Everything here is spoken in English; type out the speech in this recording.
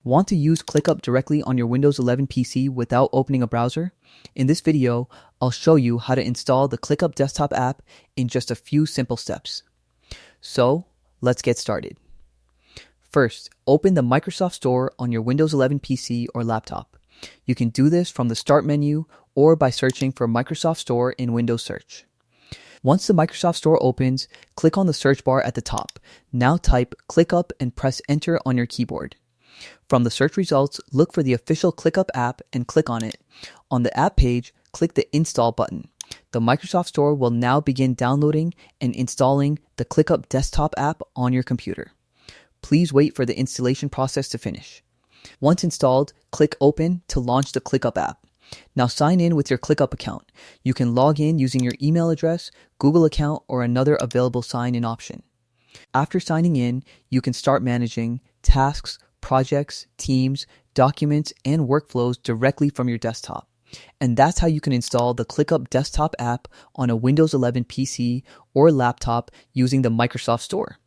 Want to use ClickUp directly on your Windows 11 PC without opening a browser? In this video, I'll show you how to install the ClickUp desktop app in just a few simple steps. So, let's get started. First, open the Microsoft Store on your Windows 11 PC or laptop. You can do this from the Start menu or by searching for Microsoft Store in Windows Search. Once the Microsoft Store opens, click on the search bar at the top. Now type ClickUp and press Enter on your keyboard. From the search results, look for the official ClickUp app and click on it. On the app page, click the Install button. The Microsoft Store will now begin downloading and installing the ClickUp desktop app on your computer. Please wait for the installation process to finish. Once installed, click Open to launch the ClickUp app. Now sign in with your ClickUp account. You can log in using your email address, Google account, or another available sign-in option. After signing in, you can start managing tasks, projects, teams, documents, and workflows directly from your desktop. And that's how you can install the ClickUp desktop app on a Windows 11 PC or laptop using the Microsoft Store.